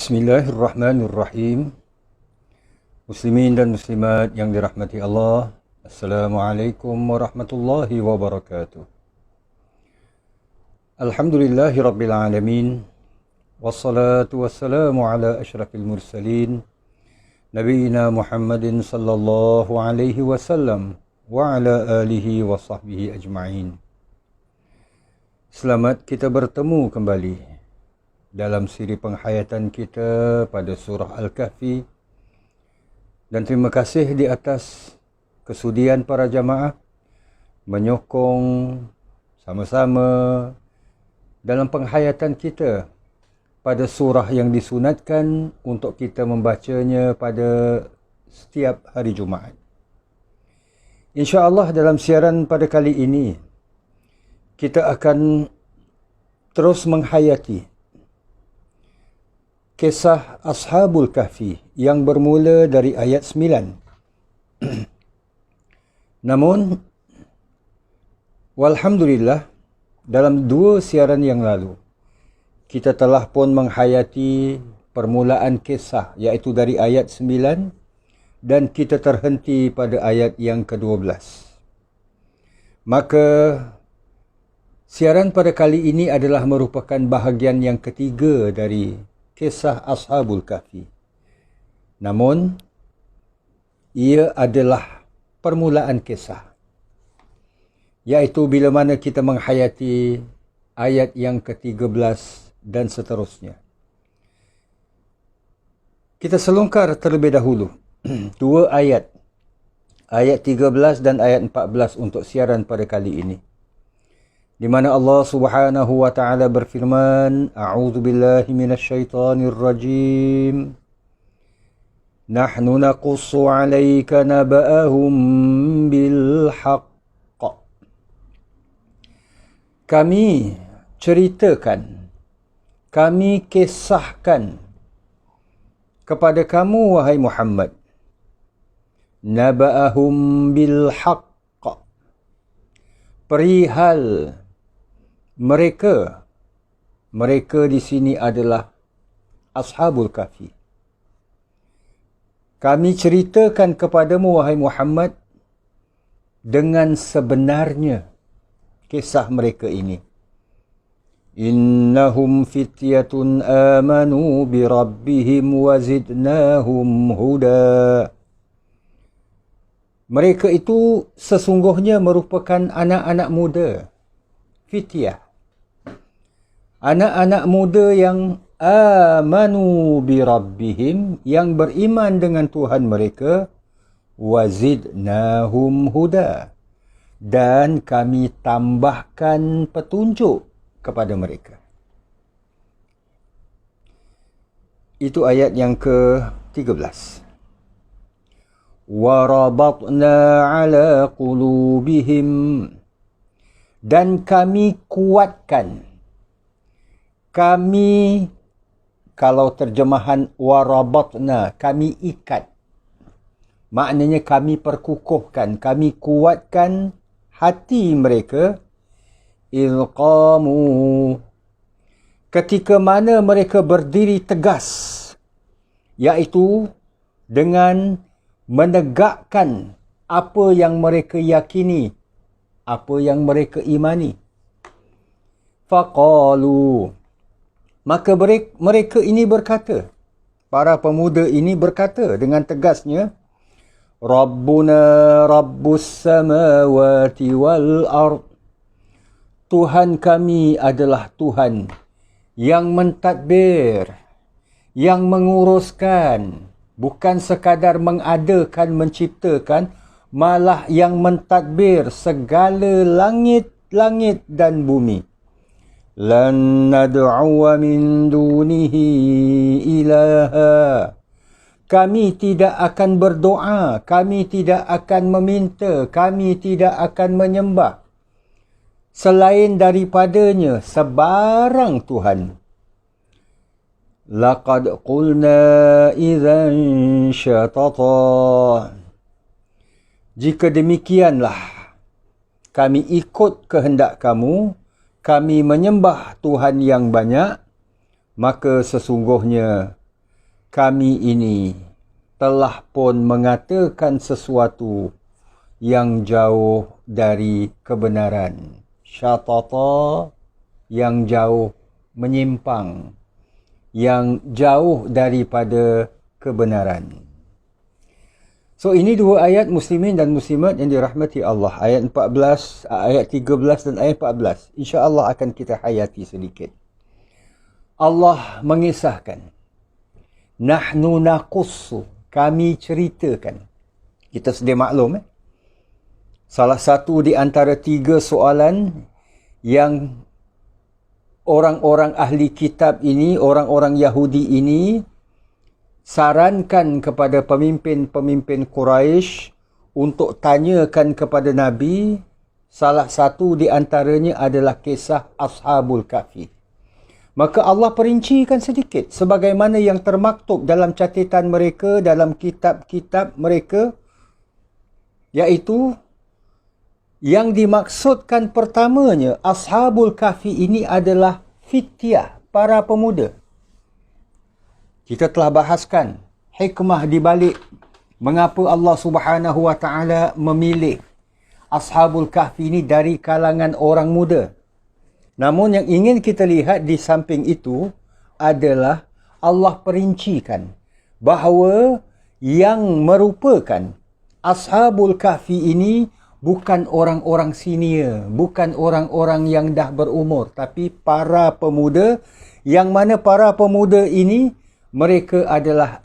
Bismillahirrahmanirrahim. Muslimin dan muslimat yang dirahmati Allah, Assalamualaikum warahmatullahi wabarakatuh. Alhamdulillahi rabbil alamin. Wassalatu wassalamu ala asyrafil mursalin, Nabiina Muhammadin sallallahu alaihi wasallam wa ala alihi wa sahbihi ajma'in. Selamat kita bertemu kembali dalam siri penghayatan kita pada surah Al-Kahfi, dan terima kasih di atas kesudian para jamaah menyokong sama-sama dalam penghayatan kita pada surah yang disunatkan untuk kita membacanya pada setiap hari Jumaat. InsyaAllah dalam siaran pada kali ini kita akan terus menghayati kisah Ashabul Kahfi yang bermula dari ayat 9. Namun, walhamdulillah, dalam 2 siaran yang lalu, kita telah pun menghayati permulaan kisah, iaitu dari ayat 9, dan kita terhenti pada ayat yang ke-12. Maka, siaran pada kali ini adalah merupakan bahagian yang ketiga dari kisah Ashabul Kahfi. Namun, ia adalah permulaan kisah, iaitu bila mana kita menghayati ayat yang ke-13 dan seterusnya. Kita selongkar terlebih dahulu 2 ayat, ayat 13 dan ayat 14 untuk siaran pada kali ini, di mana Allah Subhanahu wa taala berfirman, A'udzu billahi minasyaitonir rajim. Nahnu naqussu 'alaika naba'ahum bil haqq. Kami ceritakan, kami kisahkan kepada kamu wahai Muhammad, naba'ahum bil haqq, perihal mereka di sini adalah Ashabul Kahfi. Kami ceritakan kepadamu wahai Muhammad dengan sebenarnya kisah mereka ini. Innahum fityatun amanu bi rabbihim wa zidnahum huda. Mereka itu sesungguhnya merupakan anak-anak muda, fityah. Anak-anak muda yang amanu bi rabbihim, yang beriman dengan Tuhan mereka, wazidnahum huda, dan kami tambahkan petunjuk kepada mereka. Itu ayat yang ke-13. وَرَبَطْنَا عَلَى قُلُوبِهِمْ, dan kami kuatkan. Kami, kalau terjemahan warabatna, kami ikat. Maknanya kami perkukuhkan, kami kuatkan hati mereka. Ilqamu, ketika mana mereka berdiri tegas, iaitu dengan menegakkan apa yang mereka yakini, apa yang mereka imani. Faqalu, maka mereka ini berkata, para pemuda ini berkata dengan tegasnya, Rabbuna Rabbus samawati wal ard, Tuhan kami adalah Tuhan yang mentadbir, yang menguruskan, bukan sekadar mengadakan, menciptakan, malah yang mentadbir segala langit-langit dan bumi. Lan nad'uwa min dunihi ilaha, kami tidak akan berdoa, kami tidak akan meminta, kami tidak akan menyembah selain daripadanya sebarang Tuhan. Laqad qulna idzan syatata, jika demikianlah kami ikut kehendak kamu, kami menyembah Tuhan yang banyak, maka sesungguhnya kami ini telah pun mengatakan sesuatu yang jauh dari kebenaran. Syatata, yang jauh menyimpang, yang jauh daripada kebenaran. So ini dua ayat muslimin dan muslimat yang dirahmati Allah. Ayat 14, ayat 13 dan ayat 14. InsyaAllah akan kita hayati sedikit. Allah mengisahkan. Nahnu naqussu. Kami ceritakan. Kita sedia maklum. Salah satu di antara 3 soalan yang orang-orang ahli kitab ini, orang-orang Yahudi ini, sarankan kepada pemimpin-pemimpin Quraisy untuk tanyakan kepada Nabi. Salah satu di antaranya adalah kisah Ashabul Kahfi. Maka Allah perincikan sedikit sebagaimana yang termaktub dalam catatan mereka, dalam kitab-kitab mereka, iaitu yang dimaksudkan pertamanya, Ashabul Kahfi ini adalah fityah, para pemuda. Kita telah bahaskan hikmah di balik mengapa Allah Subhanahu Wa Taala memilih Ashabul Kahfi ini dari kalangan orang muda. Namun yang ingin kita lihat di samping itu adalah Allah perincikan bahawa yang merupakan Ashabul Kahfi ini bukan orang-orang senior, bukan orang-orang yang dah berumur, tapi para pemuda, yang mana para pemuda ini mereka adalah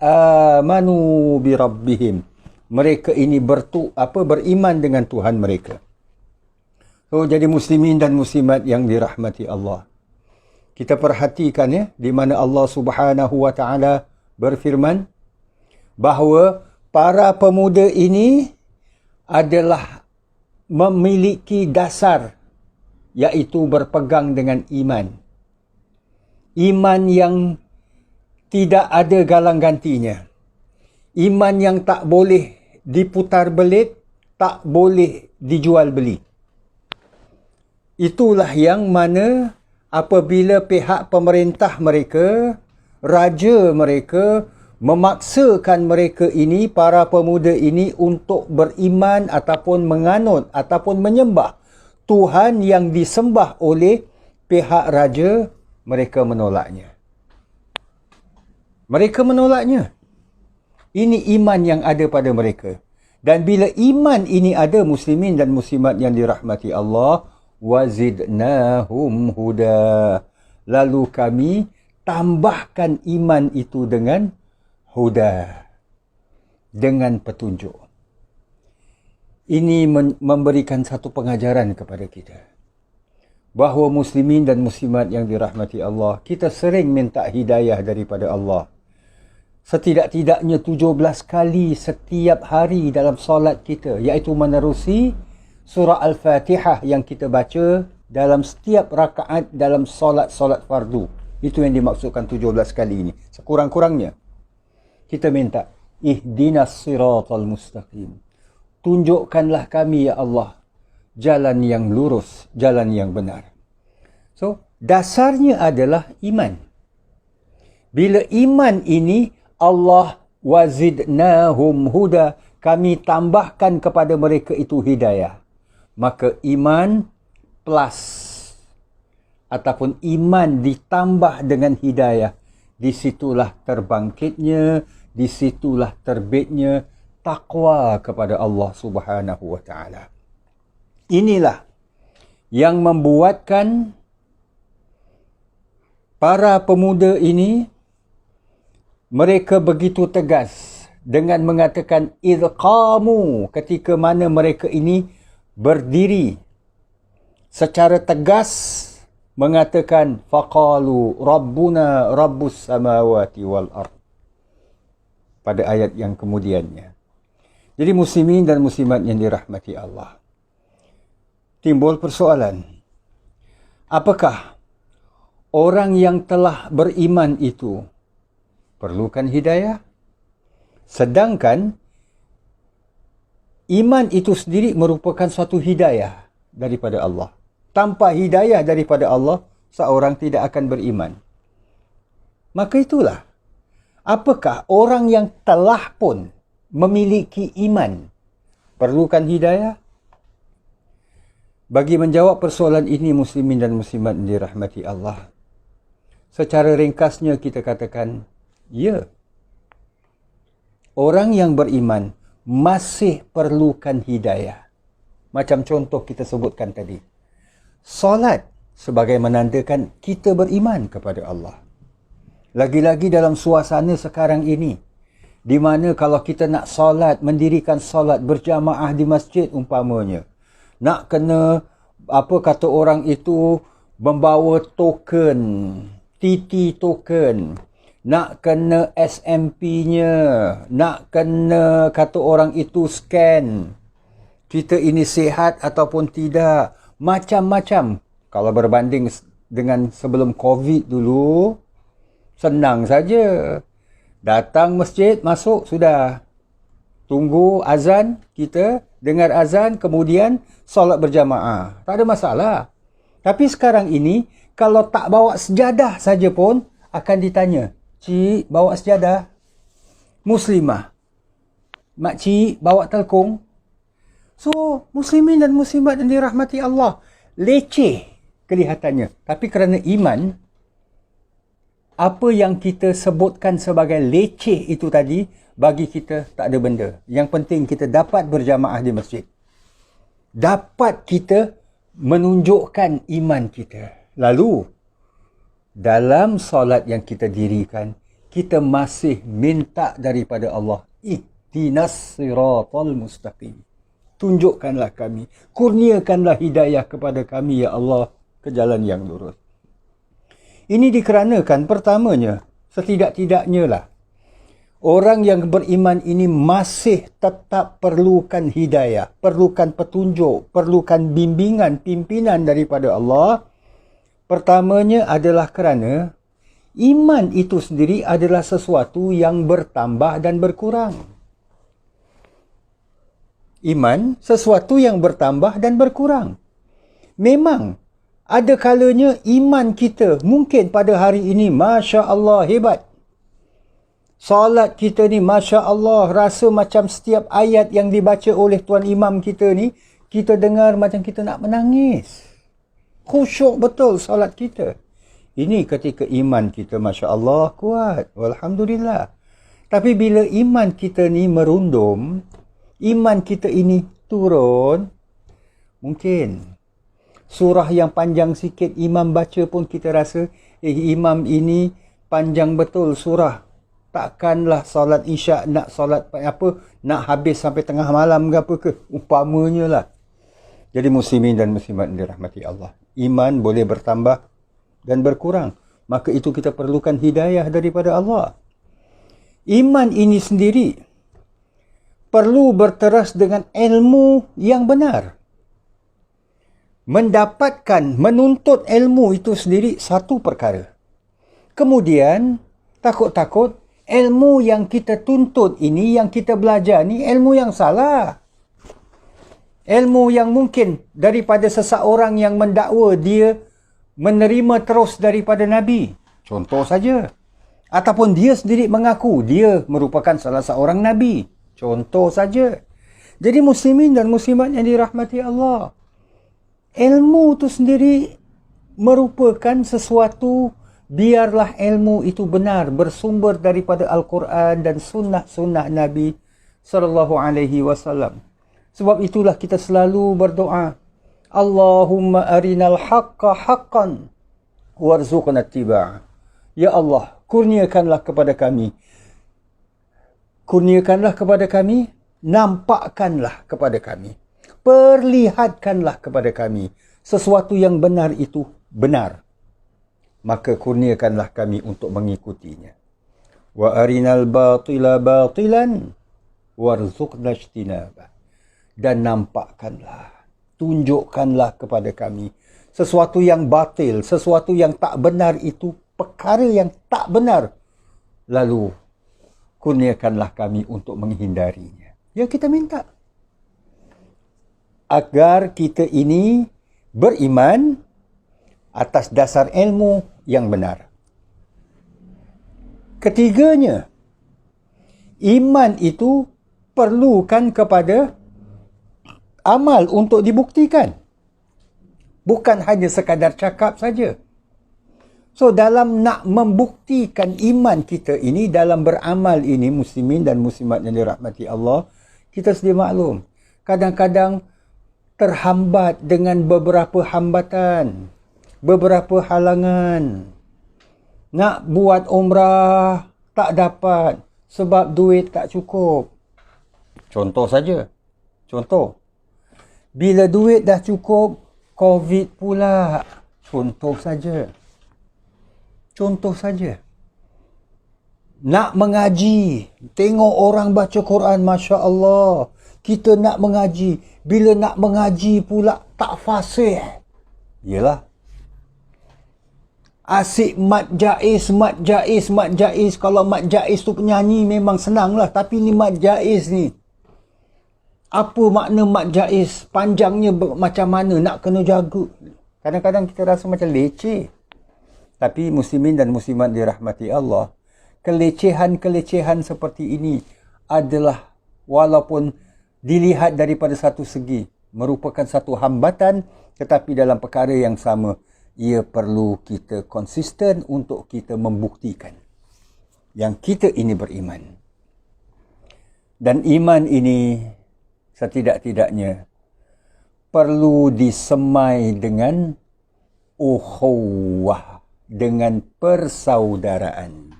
amanu bi rabbihim. Mereka ini beriman dengan Tuhan mereka. So, jadi muslimin dan muslimat yang dirahmati Allah. Kita perhatikan ya, di mana Allah Subhanahu Wa Taala berfirman bahawa para pemuda ini adalah memiliki dasar, iaitu berpegang dengan iman. Iman yang tidak ada galang gantinya. Iman yang tak boleh diputar belit, tak boleh dijual beli. Itulah yang mana apabila pihak pemerintah mereka, raja mereka, memaksakan mereka ini, para pemuda ini untuk beriman ataupun menganut ataupun menyembah Tuhan yang disembah oleh pihak raja, mereka menolaknya. Mereka menolaknya. Ini iman yang ada pada mereka. Dan bila iman ini ada, muslimin dan muslimat yang dirahmati Allah, wazidnahum huda. Lalu kami tambahkan iman itu dengan huda, dengan petunjuk. Ini memberikan satu pengajaran kepada kita. Bahawa muslimin dan muslimat yang dirahmati Allah, kita sering minta hidayah daripada Allah. Setidak-tidaknya 17 kali setiap hari dalam solat kita, iaitu menerusi surah Al-Fatihah yang kita baca dalam setiap rakaat dalam solat-solat fardu. Itu yang dimaksudkan 17 kali ini. Sekurang-kurangnya kita minta, ihdinas siratal mustaqim. Tunjukkanlah kami ya Allah jalan yang lurus, jalan yang benar. So, dasarnya adalah iman. Bila iman ini Allah wazidnahum huda, kami tambahkan kepada mereka itu hidayah. Maka iman plus ataupun iman ditambah dengan hidayah, disitulah terbangkitnya, disitulah terbitnya takwa kepada Allah Subhanahu Wa Taala. Inilah yang membuatkan para pemuda ini, mereka begitu tegas dengan mengatakan idqamu, ketika mana mereka ini berdiri secara tegas mengatakan faqalu rabbuna rabbus samawati wal ard, pada ayat yang kemudiannya. Jadi muslimin dan muslimat yang dirahmati Allah, timbul persoalan, apakah orang yang telah beriman itu perlukan hidayah? Sedangkan iman itu sendiri merupakan suatu hidayah daripada Allah. Tanpa hidayah daripada Allah, seorang tidak akan beriman. Maka itulah, Apakah orang yang telah pun memiliki iman perlukan hidayah? Bagi menjawab persoalan ini, muslimin dan muslimat yang dirahmati Allah, secara ringkasnya kita katakan, ya, orang yang beriman masih perlukan hidayah. Macam contoh kita sebutkan tadi, solat sebagai menandakan kita beriman kepada Allah. Lagi-lagi dalam suasana sekarang ini, di mana kalau kita nak solat, mendirikan solat berjamaah di masjid umpamanya, nak kena, apa kata orang itu, membawa token, TT token, nak kena SMP-nya, nak kena, kata orang itu, scan, kita ini sihat ataupun tidak, macam-macam. Kalau berbanding dengan sebelum COVID dulu, senang saja. Datang masjid, masuk, sudah. Tunggu azan, kita dengar azan, kemudian solat berjamaah. Tak ada masalah. Tapi sekarang ini, kalau tak bawa sejadah saja pun, akan ditanya, cik, bawa sejadah? Muslimah, makcik, bawa telkung? So, muslimin dan muslimat yang dirahmati Allah, leceh kelihatannya. Tapi kerana iman, apa yang kita sebutkan sebagai leceh itu tadi, bagi kita tak ada benda. Yang penting kita dapat berjamaah di masjid. Dapat kita menunjukkan iman kita. Lalu, dalam solat yang kita dirikan, kita masih minta daripada Allah, ihdinas siratal mustaqim. Tunjukkanlah kami, kurniakanlah hidayah kepada kami, ya Allah, ke jalan yang lurus. Ini dikarenakan pertamanya, setidak-tidaknya lah, orang yang beriman ini masih tetap perlukan hidayah, perlukan petunjuk, perlukan bimbingan, pimpinan daripada Allah. Pertamanya adalah kerana iman itu sendiri adalah sesuatu yang bertambah dan berkurang. Iman sesuatu yang bertambah dan berkurang. Memang ada kalanya iman kita mungkin pada hari ini, Masya Allah, hebat. Salat kita ni, Masya Allah, rasa macam setiap ayat yang dibaca oleh Tuan Imam kita ni, kita dengar macam kita nak menangis. Khusyuk betul salat kita. Ini ketika iman kita, Masya Allah, kuat. Alhamdulillah. Tapi bila iman kita ni merundum, iman kita ini turun, mungkin surah yang panjang sikit imam baca pun kita rasa, imam ini panjang betul surah. Takkanlah solat isyak nak solat apa, nak habis sampai tengah malam ke apa ke, umpamanya lah. Jadi muslimin dan muslimat dirahmati Allah, iman boleh bertambah dan berkurang. Maka itu kita perlukan hidayah daripada Allah. Iman ini sendiri perlu berteras dengan ilmu yang benar. Mendapatkan, menuntut ilmu itu sendiri satu perkara. Kemudian, takut-takut ilmu yang kita tuntut ini, yang kita belajar ni, ilmu yang salah. Ilmu yang mungkin daripada seseorang yang mendakwa dia menerima terus daripada Nabi. Contoh saja. Ataupun dia sendiri mengaku dia merupakan salah seorang Nabi. Contoh saja. Jadi muslimin dan muslimat yang dirahmati Allah, ilmu itu sendiri merupakan sesuatu, biarlah ilmu itu benar, bersumber daripada Al-Quran dan sunnah-sunnah Nabi SAW. Sebab itulah kita selalu berdoa, Allahumma arinal haqqa haqqan warzuqna ittiba'ah. Ya Allah, kurniakanlah kepada kami. Kurniakanlah kepada kami, nampakkanlah kepada kami. Perlihatkanlah kepada kami sesuatu yang benar itu benar. Maka kurniakanlah kami untuk mengikutinya. Wa arinal batila batilan warzuqna ijtinabah. Dan nampakkanlah, tunjukkanlah kepada kami sesuatu yang batil, sesuatu yang tak benar itu, perkara yang tak benar. Lalu kurniakanlah kami untuk menghindarinya. Yang kita minta, agar kita ini beriman atas dasar ilmu yang benar. Ketiganya, Iman itu perlukan kepada amal untuk dibuktikan. Bukan hanya sekadar cakap saja. So, dalam nak membuktikan iman kita ini, dalam beramal ini, muslimin dan muslimat yang dirahmati Allah, kita sedia maklum. Kadang-kadang terhambat dengan beberapa hambatan, beberapa halangan. Nak buat umrah, tak dapat sebab duit tak cukup. Contoh saja. Contoh. Bila duit dah cukup, COVID pula. Contoh saja. Contoh saja. Nak mengaji. Tengok orang baca Quran, Masya Allah. Kita nak mengaji. Bila nak mengaji pula tak fasih. Yelah. Asyik mat jaiz, mat jaiz, mat jaiz. Kalau mat jaiz tu penyanyi memang senang lah. Tapi ni mat jaiz ni. Apa makna mat jaiz? Panjangnya macam mana? Nak kena jaga. Kadang-kadang kita rasa macam leceh. Tapi muslimin dan muslimat dirahmati Allah, kelecehan-kelecehan seperti ini adalah walaupun dilihat daripada satu segi merupakan satu hambatan, tetapi dalam perkara yang sama ia perlu kita konsisten untuk kita membuktikan yang kita ini beriman. Dan iman ini setidak-tidaknya perlu disemai dengan ukhuwah, dengan persaudaraan.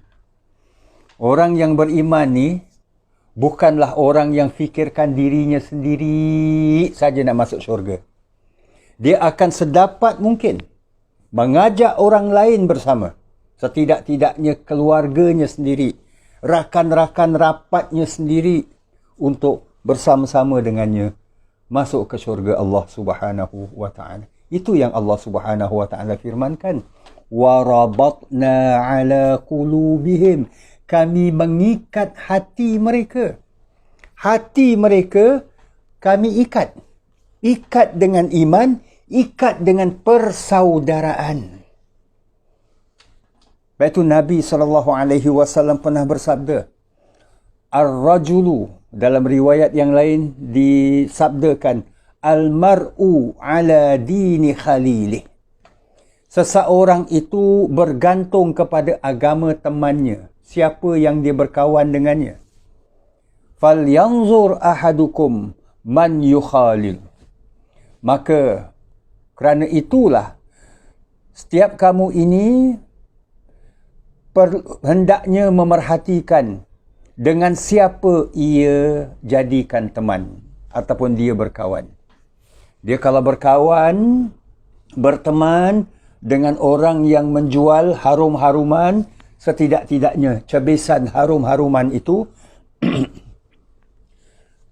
Orang yang beriman ni bukanlah orang yang fikirkan dirinya sendiri saja nak masuk syurga. Dia akan sedapat mungkin mengajak orang lain bersama. Setidak-tidaknya keluarganya sendiri, rakan-rakan rapatnya sendiri untuk bersama-sama dengannya masuk ke syurga Allah Subhanahu wa taala. Itu yang Allah Subhanahu wa taala firmankan. وَرَبَطْنَا عَلَى قُلُوبِهِمْ. Kami mengikat hati mereka. Hati mereka kami ikat. Ikat dengan iman, ikat dengan persaudaraan. Sebab itu Nabi SAW pernah bersabda, Ar-rajulu, dalam riwayat yang lain disabdakan, Al-mar'u ala dini khalilih. Seseorang itu bergantung kepada agama temannya. Siapa yang dia berkawan dengannya. فَلْيَنْظُرْ أَحَدُكُمْ مَنْ يُخَالِلُ. Maka, kerana itulah, setiap kamu ini hendaknya memerhatikan dengan siapa ia jadikan teman ataupun dia berkawan. Dia kalau berkawan, berteman dengan orang yang menjual harum-haruman, setidak-tidaknya cebisan harum-haruman itu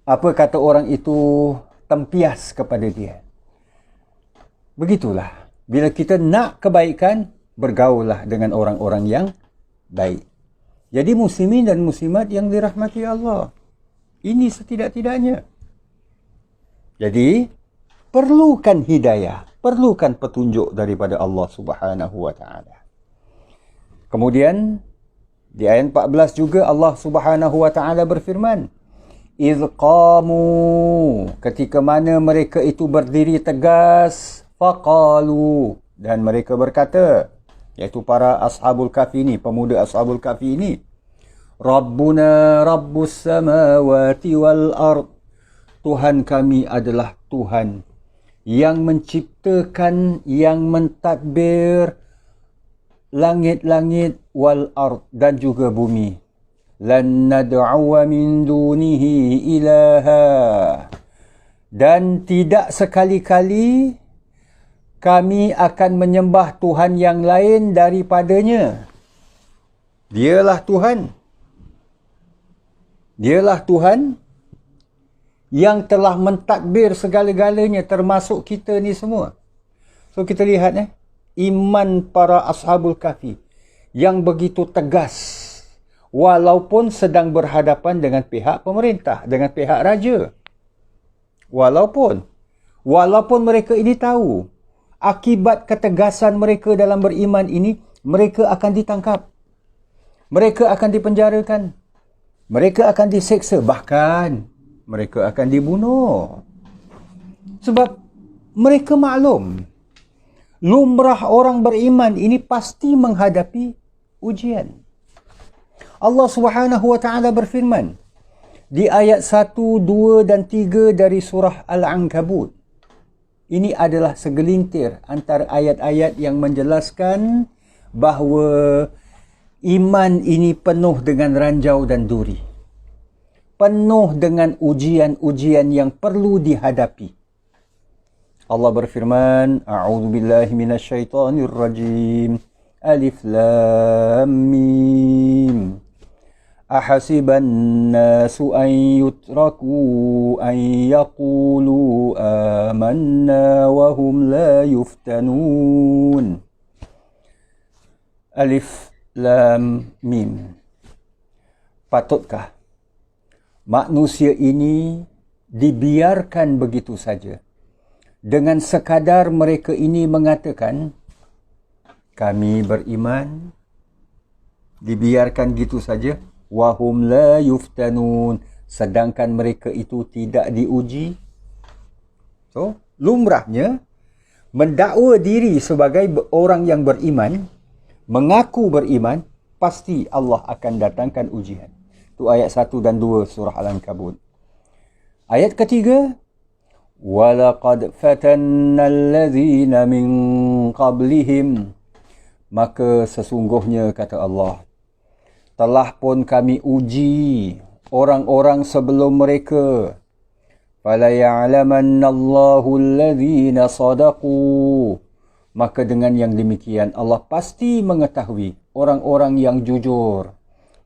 apa kata orang itu, tempias kepada dia. Begitulah. Bila kita nak kebaikan, bergaullah dengan orang-orang yang baik. Jadi muslimin dan muslimat yang dirahmati Allah, ini setidak-tidaknya. Jadi perlukan hidayah, perlukan petunjuk daripada Allah Subhanahu wa taala. Kemudian di ayat 14 juga Allah Subhanahu wa taala berfirman, "Idz qamu", ketika mana mereka itu berdiri tegas, faqalu, dan mereka berkata, iaitu para ashabul kahfi ini, pemuda ashabul kahfi ini, "Rabbuna rabbus samawati wal ard." Tuhan kami adalah Tuhan yang menciptakan, yang mentadbir langit-langit wal ard, dan juga bumi. Lan nad'uwa min dunihi ilaha. Dan tidak sekali-kali kami akan menyembah Tuhan yang lain daripadanya. Dialah Tuhan. Dialah Tuhan yang telah mentadbir segala-galanya, termasuk kita ni semua. So kita lihat iman para ashabul kahfi yang begitu tegas walaupun sedang berhadapan dengan pihak pemerintah, dengan pihak raja. Walaupun mereka ini tahu akibat ketegasan mereka dalam beriman ini, mereka akan ditangkap, mereka akan dipenjarakan. Mereka akan diseksa, bahkan mereka akan dibunuh. Sebab mereka maklum, lumrah orang beriman ini pasti menghadapi ujian. Allah Subhanahu wa taala berfirman di ayat 1, 2 dan 3 dari surah Al-Ankabut. Ini adalah segelintir antara ayat-ayat yang menjelaskan bahawa iman ini penuh dengan ranjau dan duri. Penuh dengan ujian-ujian yang perlu dihadapi. Allah berfirman, A'udzu billahi minasyaitonir rajim. Alif lam mim. Ahasiban nasu an yutraku an yaqulu amanna wa hum la yuftanun. Alif lam mim. Patutkah manusia ini dibiarkan begitu saja dengan sekadar mereka ini mengatakan kami beriman, dibiarkan gitu saja, wahum la yuftanun, sedangkan mereka itu tidak diuji? So, lumrahnya mendakwa diri sebagai orang yang beriman, mengaku beriman, pasti Allah akan datangkan ujian. Itu ayat 1 dan 2 surah Al-Ankabut. Ayat ketiga, وَلَقَدْ فَتَنَّا الَّذِينَ مِنْ قَبْلِهِمْ. Maka sesungguhnya, kata Allah, telah pun kami uji orang-orang sebelum mereka. فَلَيَعْلَمَنَّ اللَّهُ الَّذِينَ صَدَقُوا. Maka dengan yang demikian, Allah pasti mengetahui orang-orang yang jujur,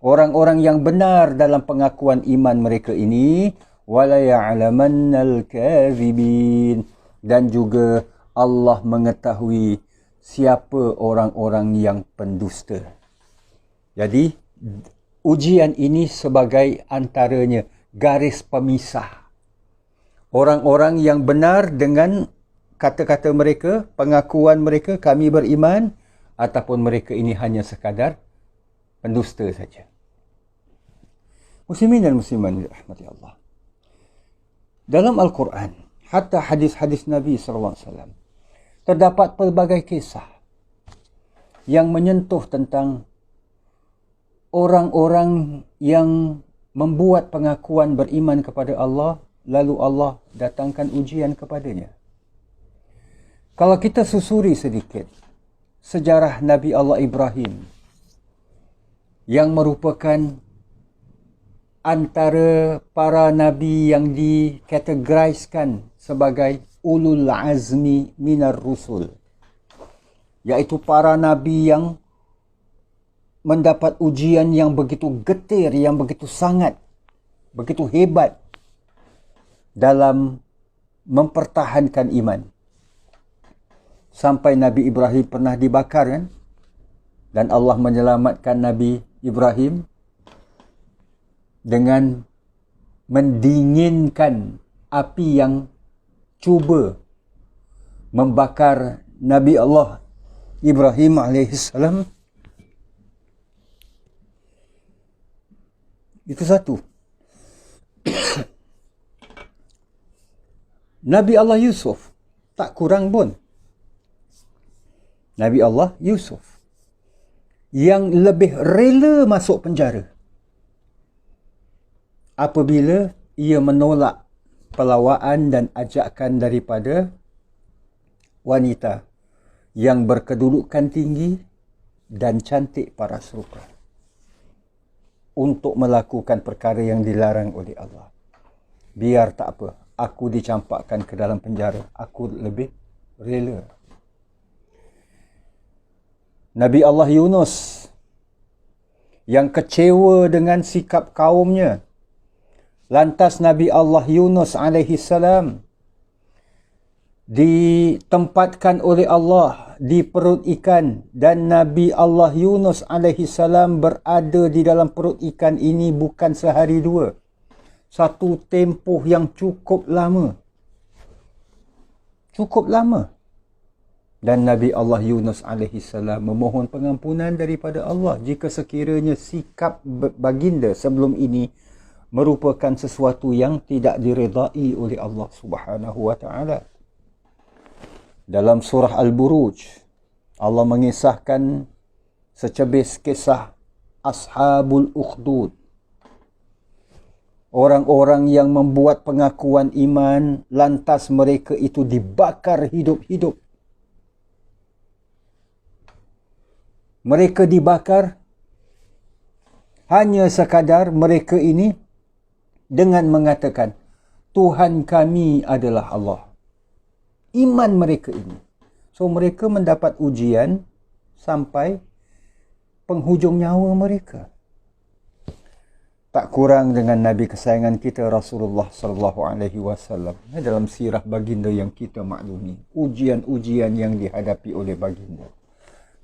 orang-orang yang benar dalam pengakuan iman mereka ini. وَلَيَعْلَمَنَّ الْكَاذِبِينَ. Dan juga Allah mengetahui siapa orang-orang yang pendusta. Jadi, ujian ini sebagai antaranya garis pemisah. Orang-orang yang benar dengan kata-kata mereka, pengakuan mereka, kami beriman, ataupun mereka ini hanya sekadar pendusta saja. Muslimin dan musliman dirahmati Allah. Dalam Al-Quran, hatta hadis-hadis Nabi SAW, terdapat pelbagai kisah yang menyentuh tentang orang-orang yang membuat pengakuan beriman kepada Allah, lalu Allah datangkan ujian kepadanya. Kalau kita susuri sedikit sejarah Nabi Allah Ibrahim, yang merupakan antara para nabi yang dikategoriskan sebagai ulul azmi minar rusul, iaitu para nabi yang mendapat ujian yang begitu getir, yang begitu sangat, begitu hebat dalam mempertahankan iman. Sampai Nabi Ibrahim pernah dibakar, kan? Dan Allah menyelamatkan Nabi Ibrahim dengan mendinginkan api yang cuba membakar Nabi Allah Ibrahim alaihissalam. Itu satu. Nabi Allah Yusuf tak kurang pun. Nabi Allah Yusuf yang lebih rela masuk penjara apabila ia menolak pelawaan dan ajakan daripada wanita yang berkedudukan tinggi dan cantik paras rupa untuk melakukan perkara yang dilarang oleh Allah. Biar tak apa, aku dicampakkan ke dalam penjara, aku lebih rela. Nabi Allah Yunus yang kecewa dengan sikap kaumnya, lantas Nabi Allah Yunus alaihi salam ditempatkan oleh Allah di perut ikan, dan Nabi Allah Yunus alaihi salam berada di dalam perut ikan ini bukan sehari dua, satu tempoh yang cukup lama. Cukup lama. Dan Nabi Allah Yunus AS memohon pengampunan daripada Allah jika sekiranya sikap baginda sebelum ini merupakan sesuatu yang tidak diredai oleh Allah Subhanahu wa taala. Dalam surah Al-Buruj, Allah mengisahkan secebis kisah Ashabul Ukhdud. Orang-orang yang membuat pengakuan iman, lantas mereka itu dibakar hidup-hidup. Mereka dibakar hanya sekadar mereka ini dengan mengatakan, Tuhan kami adalah Allah. Iman mereka ini. So mereka mendapat ujian sampai penghujung nyawa mereka. Tak kurang dengan Nabi kesayangan kita Rasulullah sallallahu alaihi wasallam. Dalam sirah baginda yang kita maklumi, ujian-ujian yang dihadapi oleh baginda.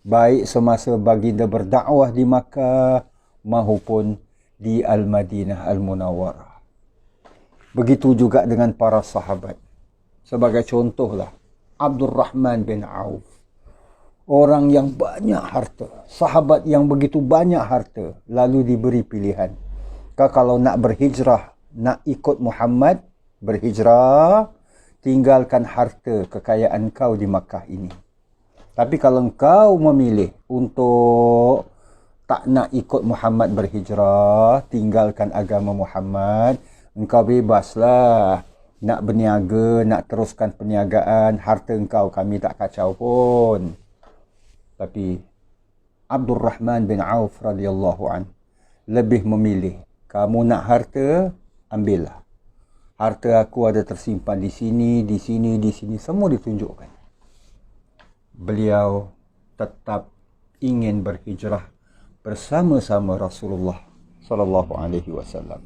Baik semasa baginda berdakwah di Makkah maupun di Al-Madinah Al-Munawwarah. Begitu juga dengan para sahabat. Sebagai contohlah Abdul Rahman bin Auf. Orang yang banyak harta, sahabat yang begitu banyak harta, lalu diberi pilihan. Kalau nak berhijrah, nak ikut Muhammad, berhijrah, tinggalkan harta kekayaan kau di Makkah ini. Tapi kalau kau memilih untuk tak nak ikut Muhammad berhijrah, tinggalkan agama Muhammad, engkau bebaslah nak berniaga, nak teruskan perniagaan, harta engkau kami tak kacau pun. Tapi Abdul Rahman bin Auf radhiyallahu an lebih memilih, kamu nak harta, ambillah. Harta aku ada tersimpan di sini, di sini, di sini. Semua ditunjukkan. Beliau tetap ingin berhijrah bersama-sama Rasulullah sallallahu alaihi wasallam.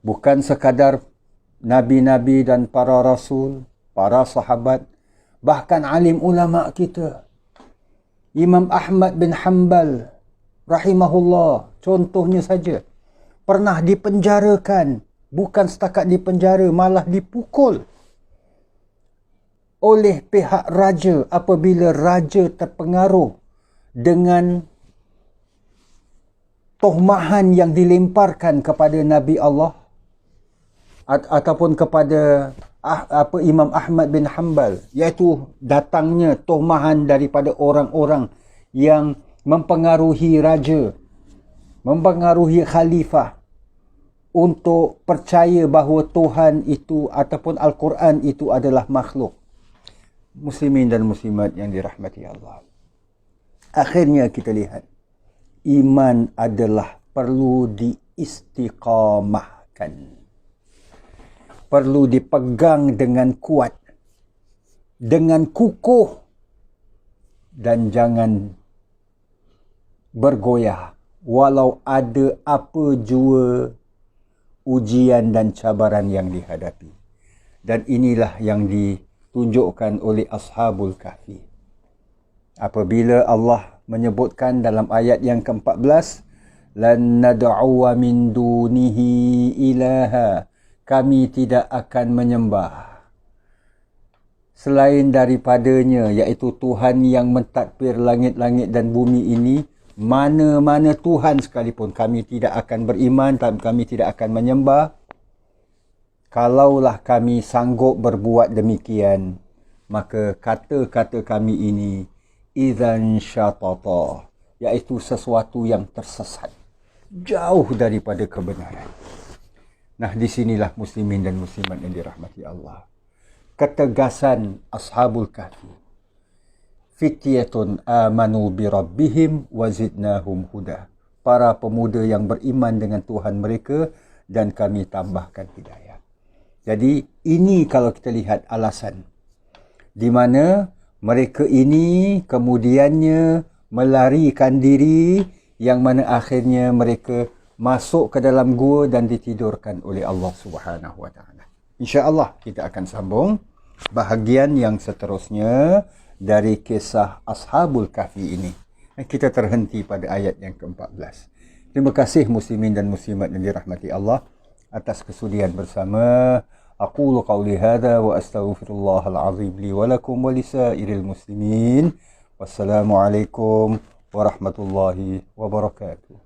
Bukan sekadar nabi-nabi dan para rasul, para sahabat, bahkan alim ulama kita. Imam Ahmad bin Hanbal rahimahullah, contohnya saja, pernah dipenjarakan, bukan setakat dipenjara, malah dipukul oleh pihak raja apabila raja terpengaruh dengan tuhmahan yang dilemparkan kepada Nabi Allah ataupun kepada Imam Ahmad bin Hanbal, iaitu datangnya tuhmahan daripada orang-orang yang mempengaruhi raja, mempengaruhi khalifah untuk percaya bahawa Tuhan itu ataupun Al-Quran itu adalah makhluk. Muslimin dan muslimat yang dirahmati Allah. Akhirnya kita lihat, iman adalah perlu diistiqamahkan. Perlu dipegang dengan kuat, dengan kukuh, dan jangan bergoyah walau ada apa jua ujian dan cabaran yang dihadapi. Dan inilah yang ditunjukkan oleh Ashabul Kahfi. Apabila Allah menyebutkan dalam ayat yang ke-14, lan nad'uwa min dunihi ilaha, kami tidak akan menyembah selain daripadanya, iaitu Tuhan yang mentadbir langit-langit dan bumi ini. Mana-mana Tuhan sekalipun kami tidak akan beriman, kami tidak akan menyembah. Kalaulah kami sanggup berbuat demikian, maka kata-kata kami ini idzan syatata, iaitu sesuatu yang tersesat, jauh daripada kebenaran. Nah, disinilah muslimin dan muslimat yang dirahmati Allah. Ketegasan Ashabul Kahfi. Fityatun amanu bi rabbihim wa zidnahum huda. Para pemuda yang beriman dengan Tuhan mereka dan kami tambahkan hidayah. Jadi ini kalau kita lihat alasan di mana mereka ini kemudiannya melarikan diri, yang mana akhirnya mereka masuk ke dalam gua dan ditidurkan oleh Allah Subhanahu wa taala. Insya-Allah kita akan sambung bahagian yang seterusnya dari kisah Ashabul Kahfi ini. Kita terhenti pada ayat yang ke-14. Terima kasih muslimin dan muslimat yang dirahmati Allah atas kesudian bersama. أقول قولي هذا وأستغفر الله العظيم لي ولكم ولسائر المسلمين. والسلام عليكم ورحمة الله وبركاته.